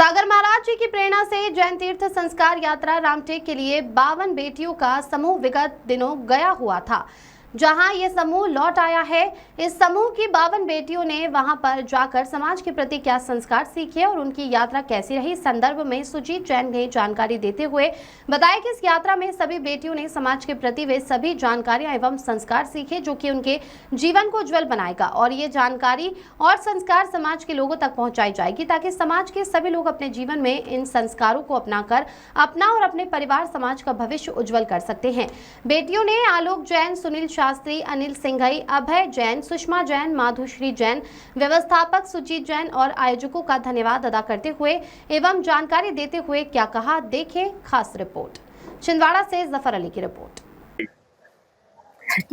सागर महाराज जी की प्रेरणा से जैन तीर्थ संस्कार यात्रा रामटेक के लिए 52 बेटियों का समूह विगत दिनों गया हुआ था, जहां ये समूह लौट आया है। इस समूह की 52 बेटियों ने वहां पर जाकर समाज के प्रति क्या संस्कार सीखे और उनकी यात्रा कैसी रही, संदर्भ में सुजीत जैन ने जानकारी देते हुए बताया कि इस यात्रा में सभी बेटियों ने समाज के प्रति वे सभी जानकारियां एवं संस्कार सीखे जो कि उनके जीवन को उज्जवल बनाएगा और ये जानकारी और संस्कार समाज के लोगों तक पहुंचाई जाएगी ताकि समाज के सभी लोग अपने जीवन में इन संस्कारों को अपनाकर अपना और अपने परिवार समाज का भविष्य उज्जवल कर सकते हैं। बेटियों ने आलोक जैन, सुनील शास्त्री, अनिल सिंघई, अभय जैन, सुषमा जैन, माधुश्री जैन, व्यवस्थापक सुजीत जैन और आयोजकों का धन्यवाद अदा करते हुए एवं जानकारी देते हुए क्या कहा, देखें खास रिपोर्ट। छिंदवाड़ा से जफर अली की रिपोर्ट।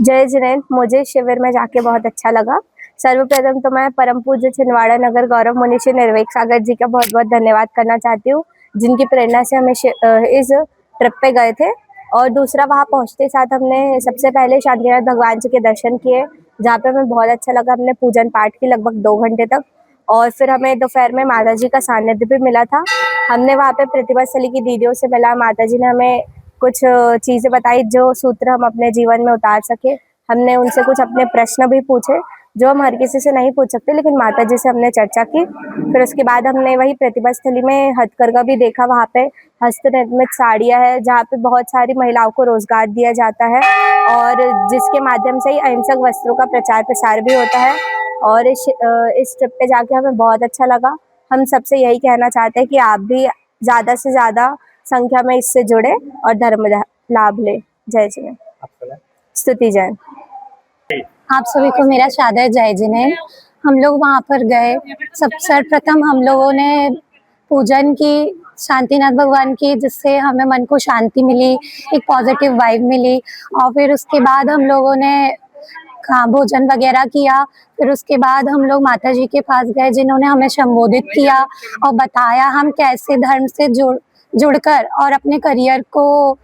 जय जैन। मुझे शिविर में जाके बहुत अच्छा लगा। सर्वप्रथम तो मैं परम पूज्य छिंदवाड़ा नगर गौरव मुनि श्री निर्वेक सागर जी का बहुत बहुत धन्यवाद करना चाहती हूँ, जिनकी प्रेरणा से हम इस ट्रिप पे गए थे। और दूसरा, वहाँ पहुँचते साथ हमने सबसे पहले शांतिनाथ भगवान जी के दर्शन किए, जहाँ पे हमें बहुत अच्छा लगा। हमने पूजन पाठ की लगभग 2 घंटे तक, और फिर हमें दोपहर में माता जी का सानिध्य भी मिला था। हमने वहाँ पे प्रतिभा स्थली की दीदियों से मिला। माता जी ने हमें कुछ चीज़ें बताई जो सूत्र हम अपने जीवन में उतार सके। हमने उनसे कुछ अपने प्रश्न भी पूछे जो हम हर किसी से नहीं पूछ सकते, लेकिन माता जी से हमने चर्चा की। फिर उसके बाद हमने वही प्रतिभा स्थली में हथकरघा भी देखा। वहाँ पे हस्तनिर्मित साड़ियाँ है, जहाँ पे बहुत सारी महिलाओं को रोजगार दिया जाता है और जिसके माध्यम से ही अहिंसक वस्त्रों का प्रचार प्रसार भी होता है। और इस ट्रिप पे जाके हमें बहुत अच्छा लगा। हम सबसे यही कहना चाहते हैं कि आप भी ज़्यादा से ज़्यादा संख्या में इससे जुड़े और धर्म लाभ ले। जय जैन। स्तुति जैन। आप सभी को मेरा सादर जय जैन। हम लोग वहाँ पर गए। सर्वप्रथम हम लोगों ने पूजन की शांतिनाथ भगवान की, जिससे हमें मन को शांति मिली, एक पॉजिटिव वाइब मिली। और फिर उसके बाद हम लोगों ने भोजन वगैरह किया। फिर उसके बाद हम लोग माता जी के पास गए, जिन्होंने हमें संबोधित किया और बताया हम कैसे धर्म से जुड़कर और अपने करियर को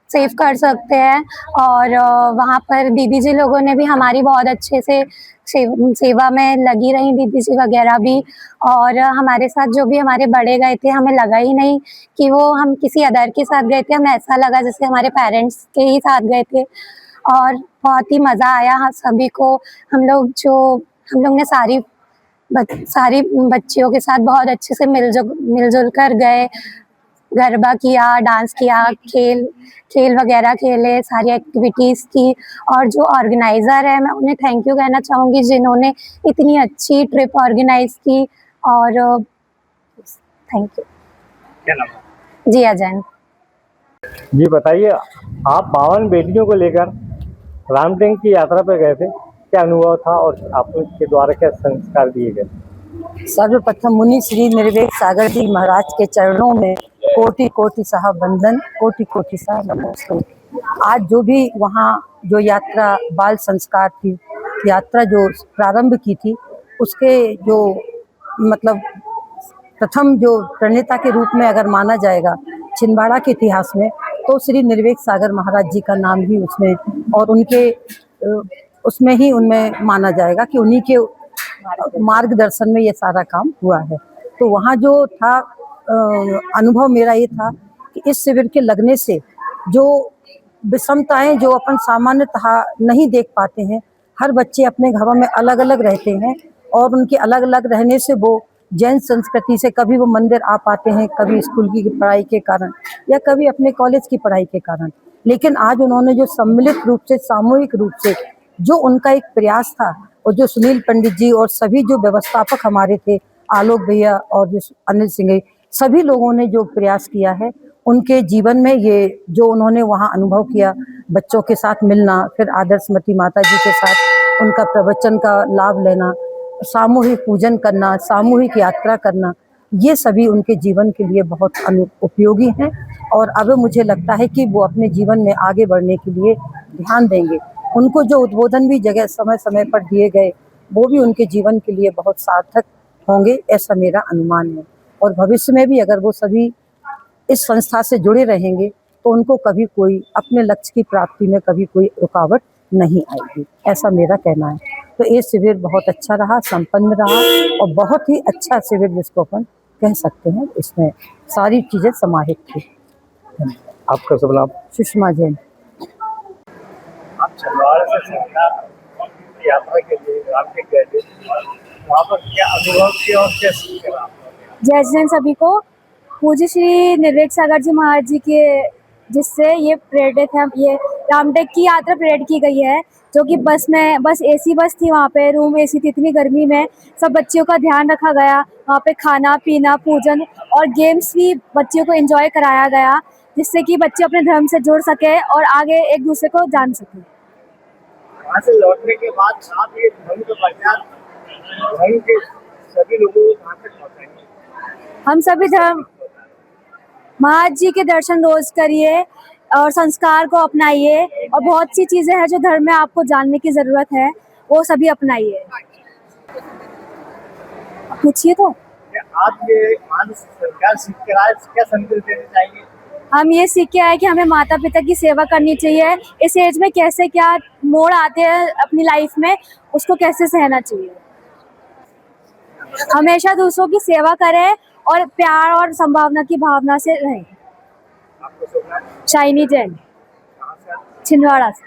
सेव कर सकते हैं। और वहाँ पर दीदी जी लोगों ने भी हमारी बहुत अच्छे से सेवा में लगी रही, दीदी जी वगैरह भी। और हमारे साथ जो भी हमारे बड़े गए थे, हमें लगा ही नहीं कि वो हम किसी अदर के साथ गए थे। हमें ऐसा लगा जैसे हमारे पेरेंट्स के ही साथ गए थे और बहुत ही मज़ा आया सभी को। हम लोग ने सारी बच्चियों के साथ बहुत अच्छे से मिलजुल कर गए। गरबा किया, डांस किया, खेल वगैरह खेले, सारी एक्टिविटीज़ की। और जो ऑर्गेनाइज़र है, मैं उन्हें थैंक यू कहना चाहूँगी, जिन्होंने इतनी अच्छी ट्रिप ऑर्गेनाइज की। और थैंक यू। क्या नाम है? जिया जैन। जी बताइए, आप 52 बेटियों को लेकर रामटेक की यात्रा पर गए थे, क्या अनुभव था और आपके द्वारा क्या संस्कार दिए गए? सर्वप्रथम मुनि श्री निर्वेक सागर जी महाराज के चरणों में कोटि कोटि साहब वंदन, कोटि कोटि साहब नमस्कार। आज जो भी वहाँ जो यात्रा बाल संस्कार की यात्रा जो प्रारंभ की थी, उसके जो मतलब प्रथम जो प्रणेता के रूप में अगर माना जाएगा छिंदवाड़ा के इतिहास में, तो श्री निर्वेक सागर महाराज जी का नाम ही उसमें और उनके उसमें ही उनमें माना जाएगा कि उन्हीं के मार्गदर्शन में ये सारा काम हुआ है। तो वहाँ जो था अनुभव मेरा ये था कि इस शिविर के लगने से जो विषमताएं जो अपन सामान्यतः नहीं देख पाते हैं, हर बच्चे अपने घरों में अलग अलग रहते हैं और उनके अलग अलग रहने से वो जैन संस्कृति से कभी वो मंदिर आ पाते हैं, कभी स्कूल की पढ़ाई के कारण या कभी अपने कॉलेज की पढ़ाई के कारण। लेकिन आज उन्होंने जो सम्मिलित रूप से, सामूहिक रूप से जो उनका एक प्रयास था, और जो सुनील पंडित जी और सभी जो व्यवस्थापक हमारे थे, आलोक भैया और जो अनिल सिंघई, सभी लोगों ने जो प्रयास किया है, उनके जीवन में ये जो उन्होंने वहाँ अनुभव किया, बच्चों के साथ मिलना, फिर आदर्शमती माता जी के साथ उनका प्रवचन का लाभ लेना, सामूहिक पूजन करना, सामूहिक यात्रा करना, ये सभी उनके जीवन के लिए बहुत उपयोगी हैं। और अब मुझे लगता है कि वो अपने जीवन में आगे बढ़ने के लिए ध्यान देंगे। उनको जो उद्बोधन भी जगह समय समय पर दिए गए, वो भी उनके जीवन के लिए बहुत सार्थक होंगे, ऐसा मेरा अनुमान है। और भविष्य में भी अगर वो सभी इस संस्था से जुड़े रहेंगे, तो उनको कभी कोई अपने लक्ष्य की प्राप्ति में कभी कोई रुकावट नहीं आएगी, ऐसा मेरा कहना है। तो ये शिविर बहुत अच्छा रहा, संपन्न रहा और बहुत ही अच्छा शिविर जिसको अपन कह सकते हैं। इसमें सारी चीज़ें समाहित थी। आपका शुभ नाम? सुषमा जैन। आप छिंदवाड़ा से संस्कार यात्रा के लिए रामटेक गए थे, वहाँ पर क्या अनुभव किया और क्या सीखा आपने? जय जैन सभी को। पूज्य श्री निर्वेद सागर जी महाराज जी के जिससे ये प्रेरित है, ये रामटेक की यात्रा प्रेरित की गई है, जो कि बस एसी बस थी, वहाँ पे रूम एसी थी। इतनी गर्मी में सब बच्चियों का ध्यान रखा गया, वहाँ पे खाना पीना पूजन और गेम्स भी बच्चियों को एंजॉय कराया गया, जिससे कि बच्चे अपने धर्म से जुड़ सके और आगे एक दूसरे को जान सके। वहाँ से लौटने के बाद आप ये धर्म का प्रचार धर्म के सभी लोगों को कहाँ तक पहुँचाएंगे? हम सभी धर्म महाराज जी के दर्शन रोज करिए और संस्कार को अपनाइए, और बहुत सी चीजें हैं जो धर्म में आपको जानने की जरूरत है, वो सभी अपनाइए। पूछिए तो। आप ये मान सरकार सीख कर आए, क्या संदेश देना चाहेंगे? हम ये सीख के आए कि हमें माता पिता की सेवा करनी चाहिए। इस एज में कैसे क्या मोड़ आते हैं अपनी लाइफ में, उसको कैसे सहना चाहिए। हमेशा दूसरों की सेवा करें और प्यार और संभावना की भावना से रहें। आपको शुभ नाम? शाइनी जैन, छिंदवाड़ा से।